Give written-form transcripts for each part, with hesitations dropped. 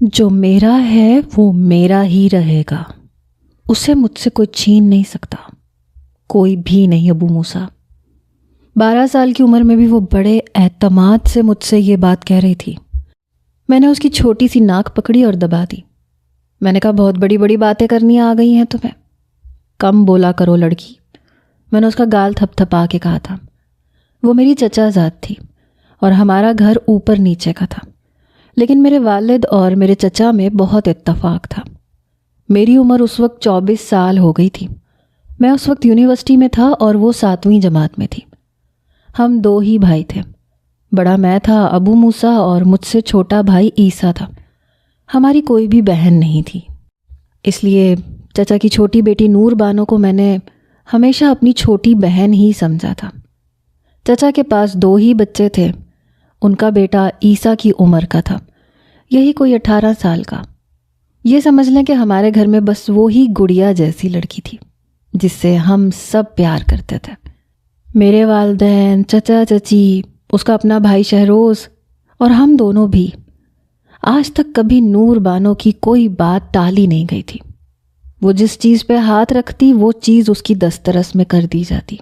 جو میرا ہے وہ میرا ہی رہے گا، اسے مجھ سے کوئی چھین نہیں سکتا، کوئی بھی نہیں ابو موسیٰ۔ 12 سال کی عمر میں بھی وہ بڑے اعتماد سے مجھ سے یہ بات کہہ رہی تھی۔ میں نے اس کی چھوٹی سی ناک پکڑی اور دبا دی۔ میں نے کہا بہت بڑی بڑی باتیں کرنی آ گئی ہیں تمہیں، کم بولا کرو لڑکی۔ میں نے اس کا گال تھپ تھپا کے کہا تھا۔ وہ میری چچا زاد تھی اور ہمارا گھر اوپر نیچے کا تھا، لیکن میرے والد اور میرے چچا میں بہت اتفاق تھا۔ میری عمر اس وقت 24 سال ہو گئی تھی۔ میں اس وقت یونیورسٹی میں تھا اور وہ 7ویں جماعت میں تھی۔ ہم 2 ہی بھائی تھے، بڑا میں تھا ابو موسیٰ اور مجھ سے چھوٹا بھائی عیسیٰ تھا۔ ہماری کوئی بھی بہن نہیں تھی، اس لیے چچا کی چھوٹی بیٹی نور بانو کو میں نے ہمیشہ اپنی چھوٹی بہن ہی سمجھا تھا۔ چچا کے پاس 2 ہی بچے تھے، ان کا بیٹا عیسیٰ کی عمر کا تھا، یہی کوئی 18 سال کا۔ یہ سمجھ لیں کہ ہمارے گھر میں بس وہی گڑیا جیسی لڑکی تھی جس سے ہم سب پیار کرتے تھے۔ میرے والدین، چچا چچی، اس کا اپنا بھائی شہروز اور ہم دونوں بھی آج تک کبھی نور بانو کی کوئی بات ٹالی نہیں گئی تھی۔ وہ جس چیز پہ ہاتھ رکھتی وہ چیز اس کی دسترس میں کر دی جاتی۔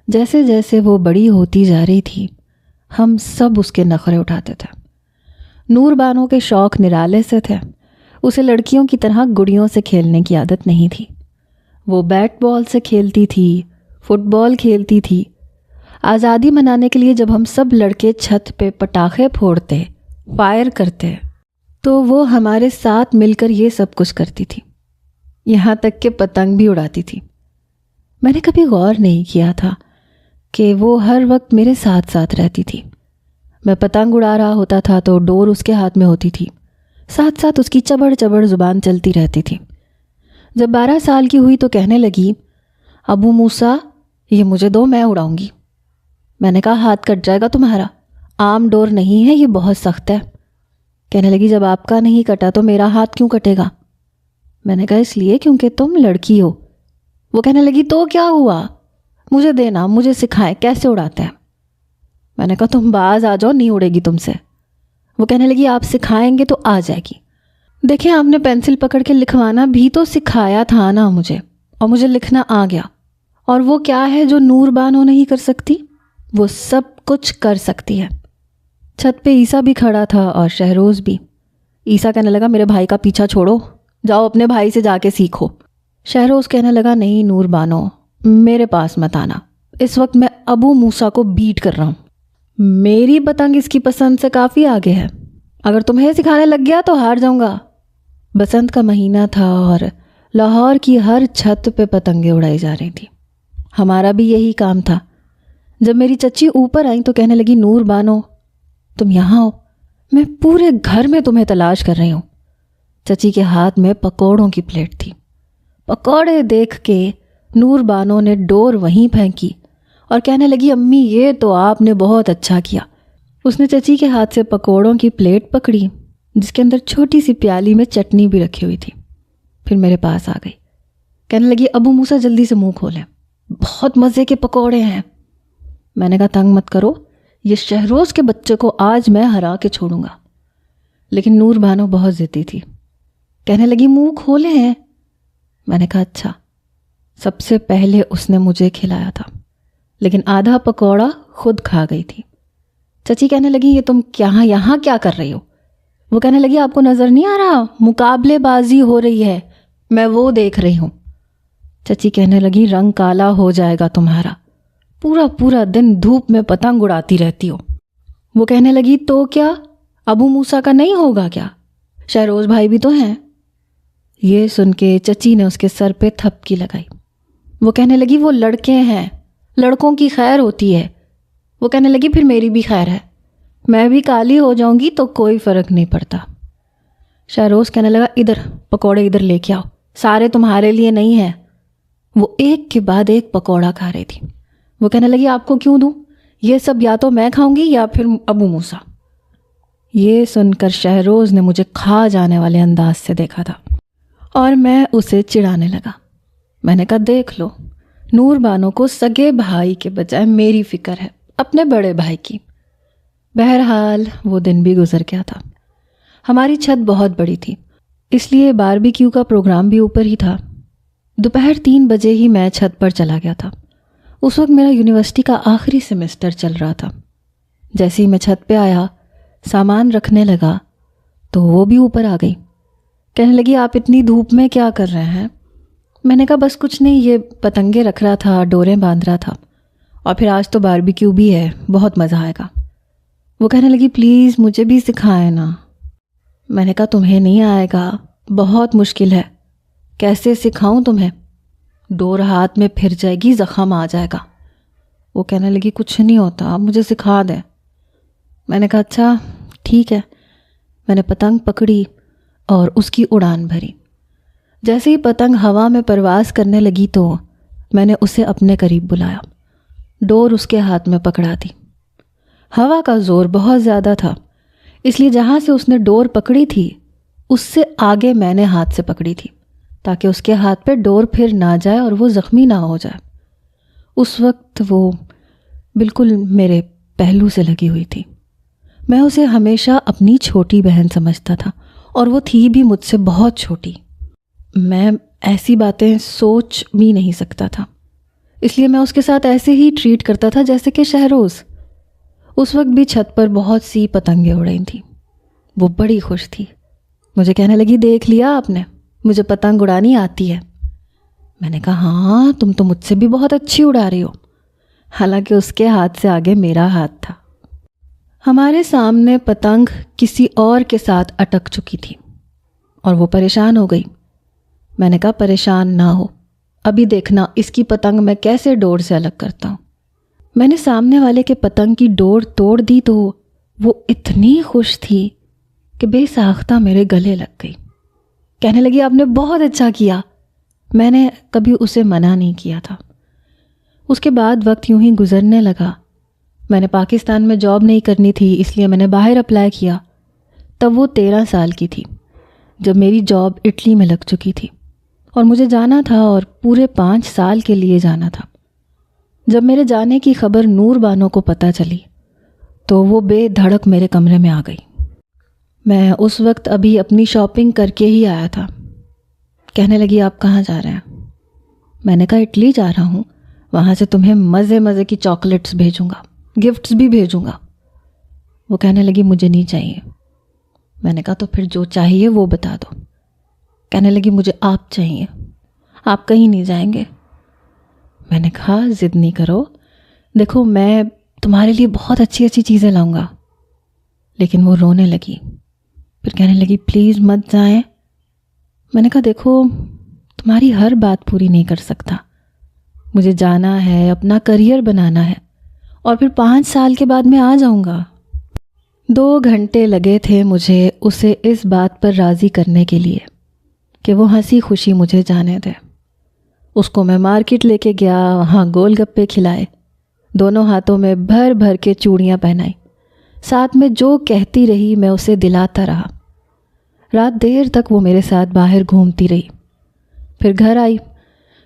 جیسے جیسے وہ بڑی ہوتی جا رہی تھی ہم سب اس کے نخرے اٹھاتے تھے۔ نور بانو کے شوق نرالے سے تھے، اسے لڑکیوں کی طرح گڑیوں سے کھیلنے کی عادت نہیں تھی۔ وہ بیٹ بال سے کھیلتی تھی، فٹ بال کھیلتی تھی۔ آزادی منانے کے لیے جب ہم سب لڑکے چھت پہ پٹاخے پھوڑتے، فائر کرتے، تو وہ ہمارے ساتھ مل کر یہ سب کچھ کرتی تھی، یہاں تک کہ پتنگ بھی اڑاتی تھی۔ میں نے کبھی غور نہیں کیا تھا کہ وہ ہر وقت میرے ساتھ ساتھ رہتی تھی۔ میں پتنگ اڑا رہا ہوتا تھا تو ڈور اس کے ہاتھ میں ہوتی تھی، ساتھ ساتھ اس کی چبڑ چبڑ زبان چلتی رہتی تھی۔ جب 12 سال کی ہوئی تو کہنے لگی، ابو موسیٰ یہ مجھے دو، میں اڑاؤں گی۔ میں نے کہا ہاتھ کٹ جائے گا تمہارا، عام ڈور نہیں ہے، یہ بہت سخت ہے۔ کہنے لگی جب آپ کا نہیں کٹا تو میرا ہاتھ کیوں کٹے گا؟ میں نے کہا اس لیے کیونکہ تم لڑکی ہو۔ وہ کہنے لگی تو کیا ہوا، مجھے دینا، مجھے سکھائیں کیسے اڑاتے ہیں۔ میں نے کہا تم باز آ جاؤ، نہیں اڑے گی تم سے۔ وہ کہنے لگی آپ سکھائیں گے تو آ جائے گی۔ دیکھیں آپ نے پینسل پکڑ کے لکھوانا بھی تو سکھایا تھا نا مجھے، اور مجھے لکھنا آ گیا۔ اور وہ کیا ہے جو نور بانو نہیں کر سکتی؟ وہ سب کچھ کر سکتی ہے۔ چھت پہ عیسیٰ بھی کھڑا تھا اور شہروز بھی۔ عیسیٰ کہنے لگا میرے بھائی کا پیچھا چھوڑو، جاؤ اپنے بھائی سے جا کے سیکھو۔ شہروز کہنے لگا نہیں نور بانو، میرے پاس مت آنا، اس وقت میں ابو موسیٰ کو بیٹ کر رہا ہوں۔ میری پتنگ اس کی پسند سے کافی آگے ہے، اگر تمہیں سکھانے لگ گیا تو ہار جاؤں گا۔ بسنت کا مہینہ تھا اور لاہور کی ہر چھت پہ پتنگیں اڑائی جا رہی تھیں۔ ہمارا بھی یہی کام تھا۔ جب میری چچی اوپر آئیں تو کہنے لگی نور بانو تم یہاں ہو، میں پورے گھر میں تمہیں تلاش کر رہی ہوں۔ چچی کے ہاتھ میں پکوڑوں کی پلیٹ تھی۔ پکوڑے دیکھ کے نور بانو نے ڈور وہیں پھینکی اور کہنے لگی امی یہ تو آپ نے بہت اچھا کیا۔ اس نے چچی کے ہاتھ سے پکوڑوں کی پلیٹ پکڑی جس کے اندر چھوٹی سی پیالی میں چٹنی بھی رکھی ہوئی تھی، پھر میرے پاس آ گئی۔ کہنے لگی ابو موسیٰ جلدی سے منہ کھولیں، بہت مزے کے پکوڑے ہیں۔ میں نے کہا تنگ مت کرو، یہ شہروز کے بچے کو آج میں ہرا کے چھوڑوں گا۔ لیکن نور بانو بہت ضدی تھی، کہنے لگی منہ کھولے ہیں۔ میں نے کہا اچھا۔ سب سے پہلے اس نے مجھے کھلایا تھا، لیکن آدھا پکوڑا خود کھا گئی تھی۔ چچی کہنے لگی یہ تم یہاں کیا کر رہی ہو؟ وہ کہنے لگی آپ کو نظر نہیں آ رہا مقابلے بازی ہو رہی ہے، میں وہ دیکھ رہی ہوں۔ چچی کہنے لگی رنگ کالا ہو جائے گا تمہارا، پورا دن دھوپ میں پتنگ اڑاتی رہتی ہو۔ وہ کہنے لگی تو کیا ابو موسیٰ کا نہیں ہوگا کیا، شہروز بھائی بھی تو ہیں۔ یہ سن کے چچی نے اس کے سر پہ تھپکی لگائی۔ وہ کہنے لگی وہ لڑکے ہیں، لڑکوں کی خیر ہوتی ہے۔ وہ کہنے لگی پھر میری بھی خیر ہے، میں بھی کالی ہو جاؤں گی تو کوئی فرق نہیں پڑتا۔ شہروز کہنے لگا ادھر پکوڑے ادھر لے کے آؤ، سارے تمہارے لیے نہیں ہیں۔ وہ ایک کے بعد ایک پکوڑا کھا رہی تھی۔ وہ کہنے لگی آپ کو کیوں دوں، یہ سب یا تو میں کھاؤں گی یا پھر ابو موسیٰ۔ یہ سن کر شہروز نے مجھے کھا جانے والے انداز سے دیکھا تھا اور میں اسے چڑھانے لگا۔ میں نے کہا دیکھ لو نور بانو کو سگے بھائی کے بجائے میری فکر ہے، اپنے بڑے بھائی کی۔ بہرحال وہ دن بھی گزر گیا تھا۔ ہماری چھت بہت بڑی تھی، اس لیے باربیکیو کا پروگرام بھی اوپر ہی تھا۔ دوپہر 3 بجے ہی میں چھت پر چلا گیا تھا۔ اس وقت میرا یونیورسٹی کا آخری سیمسٹر چل رہا تھا۔ جیسے ہی میں چھت پہ آیا، سامان رکھنے لگا تو وہ بھی اوپر آ گئی۔ کہنے لگی آپ اتنی دھوپ میں کیا کر رہے ہیں؟ میں نے کہا بس کچھ نہیں، یہ پتنگیں رکھ رہا تھا، ڈوریں باندھ رہا تھا، اور پھر آج تو باربیکیو بھی ہے، بہت مزہ آئے گا۔ وہ کہنے لگی پلیز مجھے بھی سکھائیں نا۔ میں نے کہا تمہیں نہیں آئے گا، بہت مشکل ہے، کیسے سکھاؤں تمہیں؟ ڈور ہاتھ میں پھر جائے گی، زخم آ جائے گا۔ وہ کہنے لگی کچھ نہیں ہوتا، آپ مجھے سکھا دیں۔ میں نے کہا اچھا ٹھیک ہے۔ میں نے پتنگ پکڑی اور اس کی اڑان بھری۔ جیسے ہی پتنگ ہوا میں پرواز کرنے لگی تو میں نے اسے اپنے قریب بلایا، ڈور اس کے ہاتھ میں پکڑا دی۔ ہوا کا زور بہت زیادہ تھا، اس لیے جہاں سے اس نے ڈور پکڑی تھی اس سے آگے میں نے ہاتھ سے پکڑی تھی تاکہ اس کے ہاتھ پہ ڈور پھر نہ جائے اور وہ زخمی نہ ہو جائے۔ اس وقت وہ بالکل میرے پہلو سے لگی ہوئی تھی۔ میں اسے ہمیشہ اپنی چھوٹی بہن سمجھتا تھا اور وہ تھی بھی مجھ سے بہت چھوٹی۔ میں ایسی باتیں سوچ بھی نہیں سکتا تھا، اس لیے میں اس کے ساتھ ایسے ہی ٹریٹ کرتا تھا جیسے کہ شہروز۔ اس وقت بھی چھت پر بہت سی پتنگیں اڑ رہی تھیں۔ وہ بڑی خوش تھی، مجھے کہنے لگی دیکھ لیا آپ نے، مجھے پتنگ اڑانی آتی ہے۔ میں نے کہا ہاں تم تو مجھ سے بھی بہت اچھی اڑا رہی ہو، حالانکہ اس کے ہاتھ سے آگے میرا ہاتھ تھا۔ ہمارے سامنے پتنگ کسی اور کے ساتھ اٹک چکی تھی اور وہ پریشان ہو گئی۔ میں نے کہا پریشان نہ ہو، ابھی دیکھنا اس کی پتنگ میں کیسے ڈور سے الگ کرتا ہوں۔ میں نے سامنے والے کے پتنگ کی ڈور توڑ دی تو وہ اتنی خوش تھی کہ بے ساختہ میرے گلے لگ گئی۔ کہنے لگی آپ نے بہت اچھا کیا۔ میں نے کبھی اسے منع نہیں کیا تھا۔ اس کے بعد وقت یوں ہی گزرنے لگا۔ میں نے پاکستان میں جاب نہیں کرنی تھی، اس لیے میں نے باہر اپلائی کیا۔ تب وہ 13 سال کی تھی جب میری جاب اٹلی میں لگ چکی تھی اور مجھے جانا تھا اور پورے 5 سال کے لیے جانا تھا۔ جب میرے جانے کی خبر نور بانو کو پتہ چلی تو وہ بے دھڑک میرے کمرے میں آ گئی۔ میں اس وقت ابھی اپنی شاپنگ کر کے ہی آیا تھا۔ کہنے لگی آپ کہاں جا رہے ہیں؟ میں نے کہا اٹلی جا رہا ہوں، وہاں سے تمہیں مزے مزے کی چاکلیٹس بھیجوں گا، گفٹس بھی بھیجوں گا۔ وہ کہنے لگی مجھے نہیں چاہیے۔ میں نے کہا تو پھر جو چاہیے وہ بتا دو۔ کہنے لگی مجھے آپ چاہیے، آپ کہیں نہیں جائیں گے۔ میں نے کہا ضد نہیں کرو، دیکھو میں تمہارے لیے بہت اچھی اچھی چیزیں لاؤں گا۔ لیکن وہ رونے لگی، پھر کہنے لگی پلیز مت جائیں۔ میں نے کہا دیکھو تمہاری ہر بات پوری نہیں کر سکتا، مجھے جانا ہے، اپنا کریئر بنانا ہے، اور پھر 5 سال کے بعد میں آ جاؤں گا۔ 2 گھنٹے لگے تھے مجھے اسے اس بات پر راضی کرنے کے لیے کہ وہ ہنسی خوشی مجھے جانے دے۔ اس کو میں مارکیٹ لے کے گیا، وہاں گول گپے کھلائے، دونوں ہاتھوں میں بھر بھر کے چوڑیاں پہنائی، ساتھ میں جو کہتی رہی میں اسے دلاتا رہا۔ رات دیر تک وہ میرے ساتھ باہر گھومتی رہی، پھر گھر آئی۔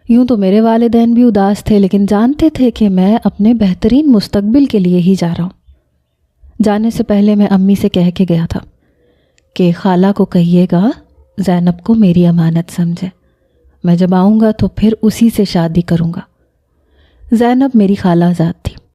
یوں تو میرے والدین بھی اداس تھے، لیکن جانتے تھے کہ میں اپنے بہترین مستقبل کے لیے ہی جا رہا ہوں۔ جانے سے پہلے میں امی سے کہہ کے گیا تھا کہ خالہ کو کہیے گا زینب کو میری امانت سمجھے، میں جب آؤں گا تو پھر اسی سے شادی کروں گا۔ زینب میری خالہ زاد تھی۔